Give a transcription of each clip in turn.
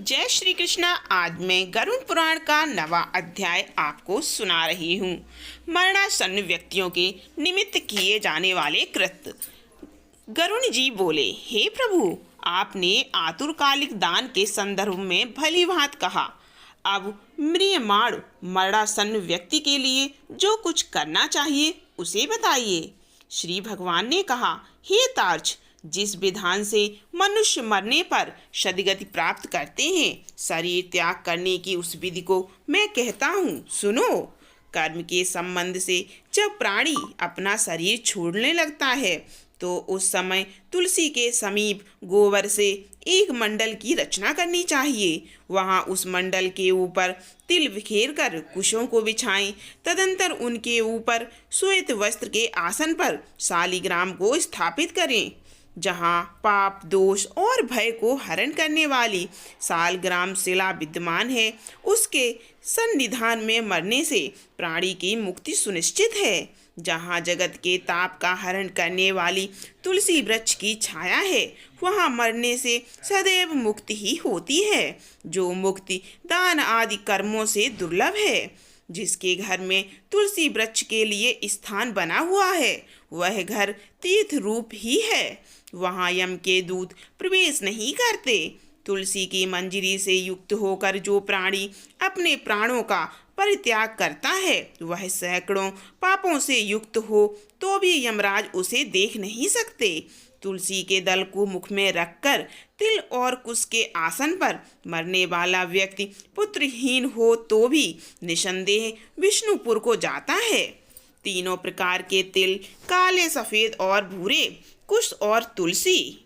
जय श्री कृष्णा। आज मैं गरुड़ पुराण का नवा अध्याय आपको सुना रही हूँ। मरणासन्न व्यक्तियों के निमित्त किए जाने वाले कृत्य। गरुड़ जी बोले, हे प्रभु, आपने आतुरकालिक दान के संदर्भ में भली भांत कहा। अब म्रियमाण मरणासन्न व्यक्ति के लिए जो कुछ करना चाहिए उसे बताइए। श्री भगवान ने कहा, हे तार्क्ष, जिस विधान से मनुष्य मरने पर सद्गति प्राप्त करते हैं, शरीर त्याग करने की उस विधि को मैं कहता हूँ, सुनो। कर्म के संबंध से जब प्राणी अपना शरीर छोड़ने लगता है तो उस समय तुलसी के समीप गोबर से एक मंडल की रचना करनी चाहिए। वहाँ उस मंडल के ऊपर तिल बिखेर कर कुशों को बिछाएं। तदंतर उनके ऊपर श्वेत वस्त्र के आसन पर शालिग्राम को स्थापित करें। जहाँ पाप, दोष और भय को हरण करने वाली शालग्राम शिला विद्यमान है, उसके सन्निधान में मरने से प्राणी की मुक्ति सुनिश्चित है। जहाँ जगत के ताप का हरण करने वाली तुलसी वृक्ष की छाया है, वहाँ मरने से सदैव मुक्ति ही होती है, जो मुक्ति दान आदि कर्मों से दुर्लभ है। जिसके घर में तुलसी वृक्ष के लिए स्थान बना हुआ है, वह घर तीर्थ रूप ही है। वहाँ यम के दूत प्रवेश नहीं करते। तुलसी की मंजरी से युक्त होकर जो प्राणी अपने प्राणों का परित्याग करता है, वह सैकड़ों पापों से युक्त हो तो भी यमराज उसे देख नहीं सकते। तुलसी के दल को मुख में रखकर तिल और कुश के आसन पर मरने वाला व्यक्ति पुत्रहीन हो तो भी निसंदेह विष्णुपुर को जाता है। तीनों प्रकार के तिल, काले, सफेद और भूरे, कुश और तुलसी,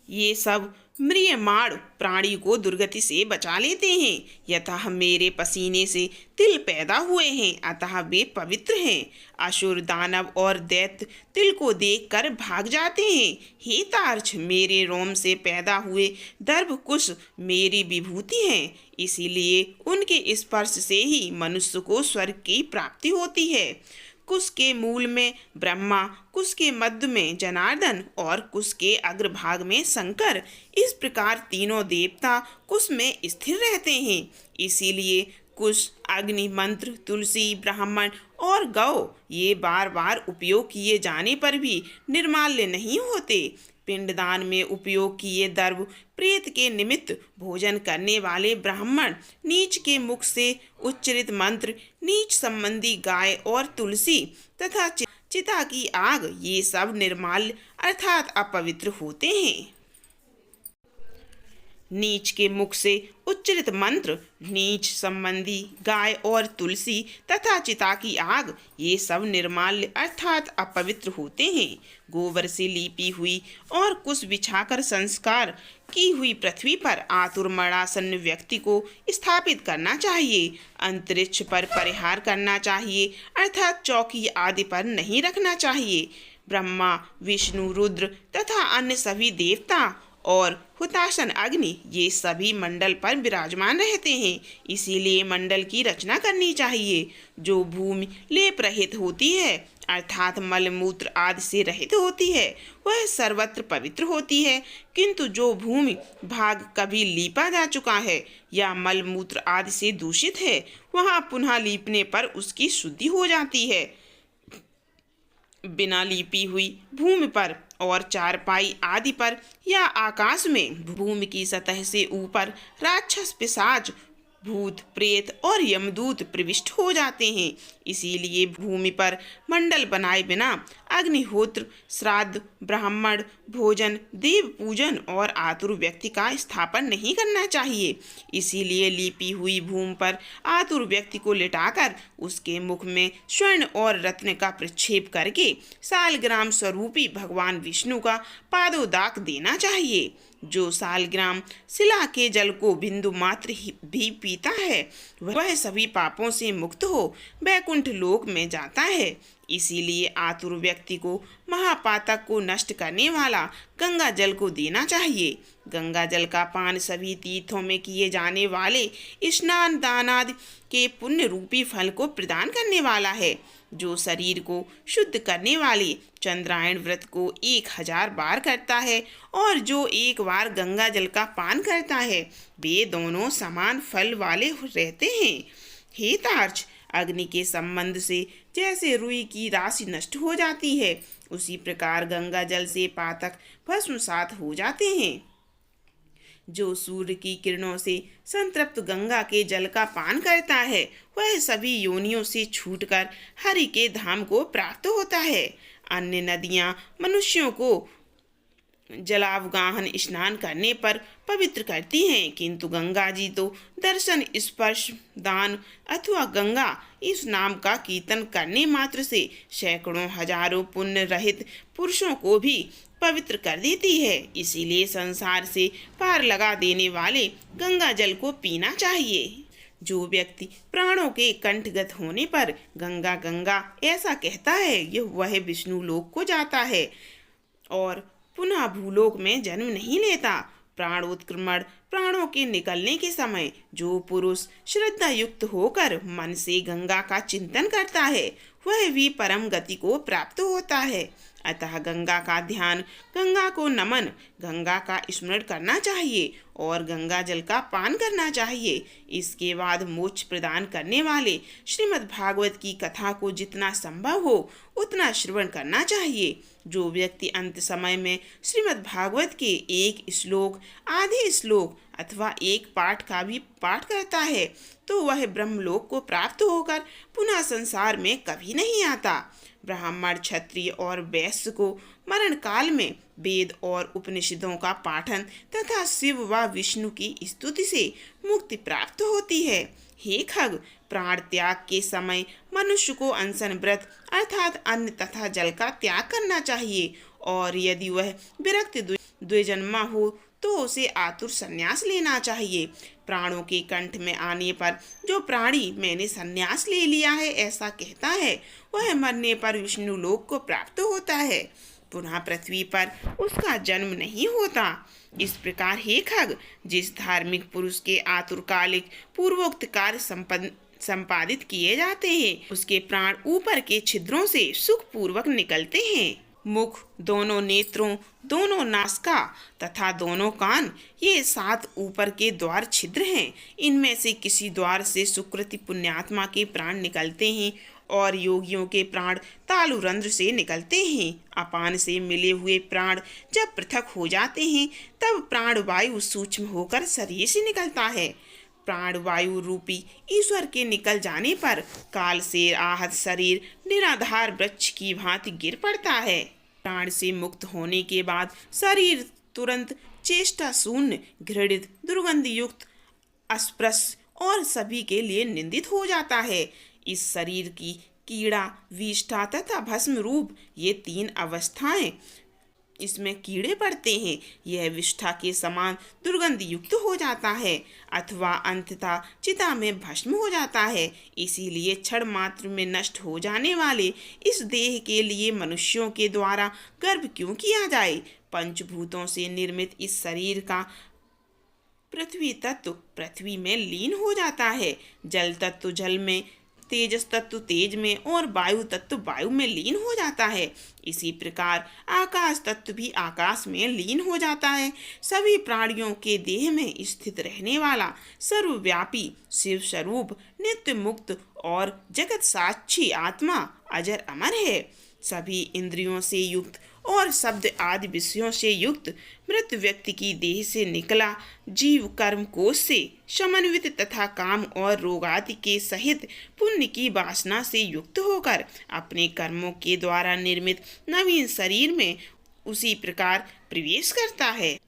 ये सब म्रियमाण प्राणी को दुर्गति से बचा लेते हैं। यथा मेरे पसीने से तिल पैदा हुए हैं, अतः वे पवित्र हैं। असुर, दानव और दैत्य तिल को देखकर भाग जाते हैं। हे तार्क्ष, मेरे रोम से पैदा हुए दर्भ कुश मेरी विभूति हैं, इसीलिए उनके स्पर्श से ही मनुष्य को स्वर्ग की प्राप्ति होती है। कुश के मूल में ब्रह्मा, कुश के मध्य में जनार्दन और कुश के अग्रभाग में शंकर, इस प्रकार तीनों देवता कुश में स्थिर रहते हैं। इसीलिए कुश, अग्नि, मंत्र, तुलसी, ब्राह्मण और गौ ये बार बार उपयोग किए जाने पर भी निर्माल्य नहीं होते। पिंडदान में उपयोग किए दर्भ, प्रेत के निमित्त भोजन करने वाले ब्राह्मण, नीच के मुख से उच्चरित मंत्र, नीच संबंधी गाय और तुलसी तथा चिता की आग, ये सब निर्माल्य अर्थात अपवित्र होते हैं। नीच के मुख से उच्चरित मंत्र, नीच संबंधी गाय और तुलसी तथा चिता की आग, ये सब निर्माल्य अर्थात अपवित्र होते हैं। गोबर से लीपी हुई और कुश बिछाकर संस्कार की हुई पृथ्वी पर आतुर मरणासन्न व्यक्ति को स्थापित करना चाहिए। अंतरिक्ष पर परिहार करना चाहिए, अर्थात चौकी आदि पर नहीं रखना चाहिए। ब्रह्मा, विष्णु, रुद्र तथा अन्य सभी देवता और हुताशन अग्नि, ये सभी मंडल पर विराजमान रहते हैं। इसीलिए मंडल की रचना करनी चाहिए। जो भूमि लेप रहित होती है, अर्थात मल मूत्र आदि से रहित होती है, वह सर्वत्र पवित्र होती है। किंतु जो भूमि भाग कभी लीपा जा चुका है या मल मूत्र आदि से दूषित है, वहाँ पुनः लीपने पर उसकी शुद्धि हो जाती है। बिना लीपी हुई भूमि पर और चारपाई आदि पर या आकाश में भूमि की सतह से ऊपर राक्षस, पिशाच, भूत, प्रेत और यमदूत प्रविष्ट हो जाते हैं। इसीलिए भूमि पर मंडल बनाए बिना अग्निहोत्र, श्राद्ध, ब्राह्मण भोजन, देव पूजन और आतुर व्यक्ति का स्थापन नहीं करना चाहिए। इसीलिए लीपी हुई भूमि पर आतुर व्यक्ति को लिटाकर उसके मुख में स्वर्ण और रत्न का प्रक्षेप करके शालग्राम स्वरूपी भगवान विष्णु का पादोदाक देना चाहिए। जो शालग्राम शिला के जल को बिंदु मात्र भी पीता है, वह सभी पापों से मुक्त हो वैकुंठ लोक में जाता है। इसीलिए आतुर व्यक्ति को महापातक को नष्ट करने वाला गंगा जल को देना चाहिए। गंगा जल का पान सभी तीर्थों में किए जाने वाले स्नान दान आदि के पुण्य रूपी फल को प्रदान करने वाला है। जो शरीर को शुद्ध करने वाले चंद्रायण व्रत को 1000 बार करता है और जो एक बार गंगा जल का पान करता है, वे दोनों समान फल वाले रहते हैं। हे तार्क्ष, अग्नि के संबंध से जैसे रुई की राशि नष्ट हो जाती है, उसी प्रकार गंगा जल से पातक भस्मसात हो जाते हैं। जो सूर्य की किरणों से संतृप्त गंगा के जल का पान करता है, वह सभी योनियों से छूटकर हरि के धाम को प्राप्त होता है। अन्य नदियां मनुष्यों को जलावगाहन स्नान करने पर पवित्र करती हैं, किंतु गंगा जी तो दर्शन, स्पर्श, दान अथवा गंगा इस नाम का कीर्तन करने मात्र से सैकड़ों हजारों पुण्य रहित पुरुषों को भी पवित्र कर देती है। इसीलिए संसार से पार लगा देने वाले गंगा जल को पीना चाहिए। जो व्यक्ति प्राणों के कंठगत होने पर गंगा गंगा ऐसा कहता है, वह विष्णु लोक को जाता है और पुनः भूलोक में जन्म नहीं लेता। प्राणोत्क्रमण, प्राणों के निकलने के समय जो पुरुष श्रद्धा युक्त होकर मन से गंगा का चिंतन करता है, वह भी परम गति को प्राप्त होता है। अतः गंगा का ध्यान, गंगा को नमन, गंगा का स्मरण करना चाहिए और गंगा जल का पान करना चाहिए। इसके बाद मोक्ष प्रदान करने वाले श्रीमद् भागवत की कथा को जितना संभव हो उतना श्रवण करना चाहिए। जो व्यक्ति अंत समय में श्रीमद् भागवत के एक श्लोक, आधे श्लोक अथवा एक पाठ का भी पाठ करता है, तो वह ब्रह्मलोक को प्राप्त होकर पुनः संसार में कभी नहीं आता। ब्राह्मण, क्षत्रिय और वैश्य को मरण काल में वेद और उपनिषदों का पाठन तथा शिव व विष्णु की स्तुति से मुक्ति प्राप्त होती है। हे खग, प्राण त्याग के समय मनुष्य को अनशन व्रत अर्थात अन्न तथा जल का त्याग करना चाहिए और यदि वह विरक्त द्विजन्मा हो तो उसे आतुर संन्यास लेना चाहिए। प्राणों के कंठ में आने पर जो प्राणी मैंने संन्यास ले लिया है ऐसा कहता है, वह मरने पर विष्णु लोक को प्राप्त होता है, पुनः पृथ्वी पर उसका जन्म नहीं होता। इस प्रकार हे खग, जिस धार्मिक पुरुष के आतुरकालिक पूर्वोक्त कार्य संपादित किए जाते हैं, उसके प्राण ऊपर के छिद्रों से सुखपूर्वक निकलते हैं। मुख, दोनों नेत्रों, दोनों नासिका तथा दोनों कान, ये 7 ऊपर के द्वार छिद्र हैं। इनमें से किसी द्वार से सुकृति पुण्यात्मा के प्राण निकलते हैं और योगियों के प्राण तालुरंध्र से निकलते हैं। अपान से मिले हुए प्राण जब पृथक हो जाते हैं, तब प्राणवायु सूक्ष्म होकर शरीर से निकलता है। प्राणवायु रूपी ईश्वर के निकल जाने पर काल से आहत शरीर निराधार वृक्ष की भांति गिर पड़ता है। प्राण से मुक्त होने के बाद शरीर तुरंत चेष्टा शून्य, घृणित, दुर्गंध युक्त, अस्पृश्य और सभी के लिए निंदित हो जाता है। इस शरीर की कीड़ा, विष्ठा तथा भस्म रूप ये 3 अवस्थाएं इसमें कीड़े पड़ते हैं। यह विष्ठा के समान दुर्गंध युक्त हो जाता है अथवा अंततः चिता में भस्म हो जाता है। इसीलिए क्षण मात्र में नष्ट हो जाने वाले इस देह के लिए मनुष्यों के द्वारा गर्भ क्यों किया जाए। पंचभूतों से निर्मित इस शरीर का पृथ्वी तत्व पृथ्वी में लीन हो जाता है, जल तत्व जल में, तेजस तत्व तेज में और वायु तत्व वायु में लीन हो जाता है। इसी प्रकार आकाश तत्व भी आकाश में लीन हो जाता है। सभी प्राणियों के देह में स्थित रहने वाला सर्वव्यापी शिव स्वरूप नित्य मुक्त और जगत साक्षी आत्मा अजर अमर है। सभी इंद्रियों से युक्त और शब्द आदि विषयों से युक्त मृत व्यक्ति की देह से निकला जीव कर्म कोश से समन्वित तथा काम और रोग आदि के सहित पुण्य की वासना से युक्त होकर अपने कर्मों के द्वारा निर्मित नवीन शरीर में उसी प्रकार प्रवेश करता है।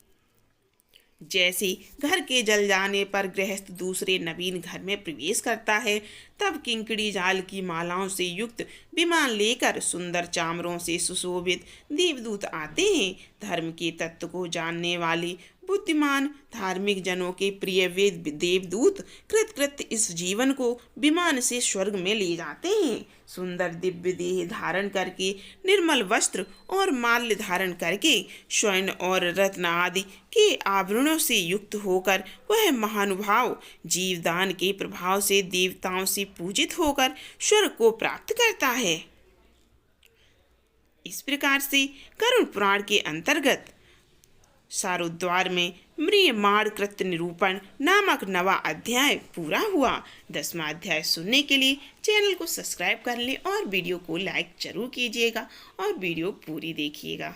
जैसे घर के जल जाने पर गृहस्थ दूसरे नवीन घर में प्रवेश करता है, तब किंकड़ी जाल की मालाओं से युक्त विमान लेकर सुंदर चामरों से सुशोभित देवदूत आते हैं। धर्म के तत्व को जानने वाले बुद्धिमान धार्मिक जनों के प्रिय वेद देवदूत कृतकृत्य इस जीवन को विमान से स्वर्ग में ले जाते हैं। सुंदर दिव्य देह धारण करके, निर्मल वस्त्र और माल्य धारण करके, स्वर्ण और रत्न आदि के आभरणों से युक्त होकर वह महानुभाव जीवदान के प्रभाव से देवताओं से पूजित होकर स्वर्ग को प्राप्त करता है। इस प्रकार से गरुड़ पुराण के अंतर्गत सारोद्वार में म्रियमाण कृत्य निरूपण नामक नवा अध्याय पूरा हुआ। 10वां अध्याय सुनने के लिए चैनल को सब्सक्राइब कर लें और वीडियो को लाइक जरूर कीजिएगा और वीडियो पूरी देखिएगा।